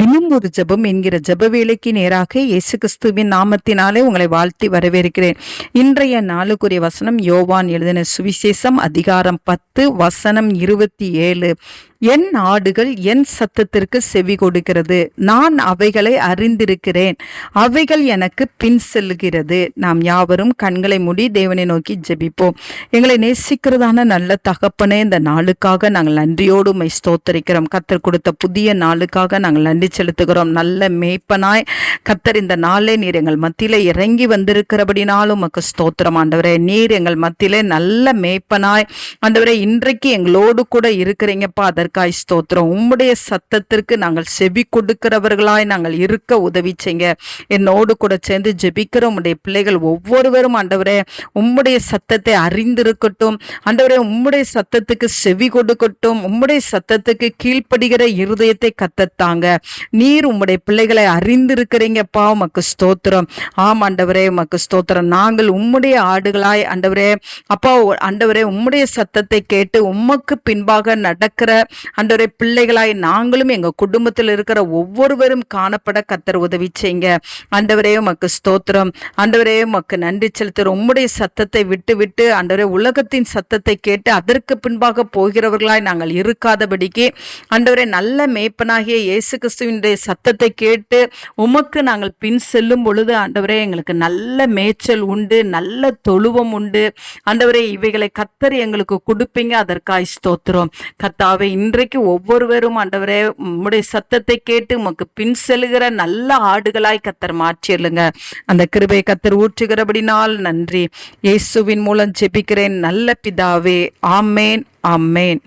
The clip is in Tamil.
தினம் ஒரு ஜெபம் என்கிற ஜெப வேலைக்கு நேராக இயேசு கிறிஸ்துவின் நாமத்தினாலே உங்களை வாழ்த்தி வரவேற்கிறேன். இன்றைய நாளுக்குரிய வசனம் யோவான் எழுதின சுவிசேஷம் அதிகாரம் 10 வசனம் 27. என் ஆடுகள் என் சத்தத்திற்கு செவி கொடுக்கிறது, நான் அவைகளை அறிந்திருக்கிறேன், அவைகள் எனக்கு பின் செல்லுகிறது. நாம் யாவரும் கண்களை மூடி தேவனை நோக்கி ஜெபிப்போம். எங்களை நேசிக்கிறதான நல்ல தகப்பனே, இந்த நாளுக்காக நாங்கள் நன்றியோடு உம்மை ஸ்தோத்தரிக்கிறோம். கர்த்தர் கொடுத்த புதிய நாளுக்காக நாங்கள் நன்றி செலுத்துகிறோம். நல்ல மேய்ப்பனாய் கர்த்தர் இந்த நாளே நீர் எங்கள் மத்தியிலே இறங்கி வந்திருக்கிறபடினாலும் உமக்கு ஸ்தோத்திரம் ஆண்டவரே. நீர் எங்கள் மத்தியிலே நல்ல மேய்ப்பனாய் ஆண்டவரே இன்றைக்கு எங்களோடு கூட இருக்கிறீங்கப்பா, அதற்காய் ஸ்தோத்திரம். உம்முடைய சத்தத்திற்கு நாங்கள் செவி கொடுக்கிறவர்களாய் நாங்கள் இருக்க உதவி செய்யுங்க. என்னோடு கூட சேர்ந்து ஜெபிக்கிற உம்முடைய பிள்ளைகள் ஒவ்வொருவரும் ஆண்டவரே உம்முடைய சத்தத்தை அறிந்திருக்கட்டும் ஆண்டவரே, உம்முடைய சத்தத்துக்கு செவி கொடுக்கட்டும், உம்முடைய சத்தத்துக்கு கீழ்ப்படுகிற இருதயத்தை கத்தத்தாங்க. நீர் உம்முடைய பிள்ளைகளை அறிந்திருக்கிறீங்கப்பா, உமக்கு ஸ்தோத்திரம். ஆம் ஆண்டவரே, உமக்கு ஸ்தோத்திரம். நாங்கள் உம்முடைய ஆடுகளாய் ஆண்டவரே அப்பா ஆண்டவரே உம்முடைய சத்தத்தை கேட்டு உமக்கு பின்பாக நடக்கிற ஆண்டவரே பிள்ளைகளாய் நாங்களும் எங்க குடும்பத்தில் இருக்கிற ஒவ்வொருவரும் காணப்பட கர்த்தர் உதவி செய்யுங்க. ஆண்டவரே உமக்கு ஸ்தோத்திரம். ஆண்டவரே உமக்கு நன்றி செலுத்துகிறோம். உம்முடைய சத்தத்தை விட்டு விட்டு ஆண்டவரே உலகத்தின் சத்தத்தை கேட்டு அதற்கு பின்பாக போகிறவர்களாய் நாங்கள் இருக்காதபடிக்கு ஆண்டவரே நல்ல மேய்ப்பனாகிய இயேசு கிறிஸ்துவினுடைய சத்தத்தை கேட்டு உமக்கு நாங்கள் பின் செல்லும் பொழுது ஆண்டவரே எங்களுக்கு நல்ல மேய்ச்சல் உண்டு, நல்ல தொழுவம் உண்டு. ஆண்டவரே இவைகளை கர்த்தர் எங்களுக்கு கொடுப்பீங்க, அதற்காய் ஸ்தோத்திரம். கர்த்தாவே இன்றைக்கு ஒவ்வொருவரும் ஆண்டவரே உம்முடைய சத்தத்தை கேட்டு உமக்கு பின் செல்கிற நல்ல ஆடுகளாய் கர்த்தர் மாற்றிடுங்க. அந்த கிருபை கர்த்தர் ஊற்றுகிறபடினால் நன்றி. இயேசுவின் மூலம் ஜெபிக்கிறேன் நல்ல பிதாவே. ஆமேன், ஆமேன்.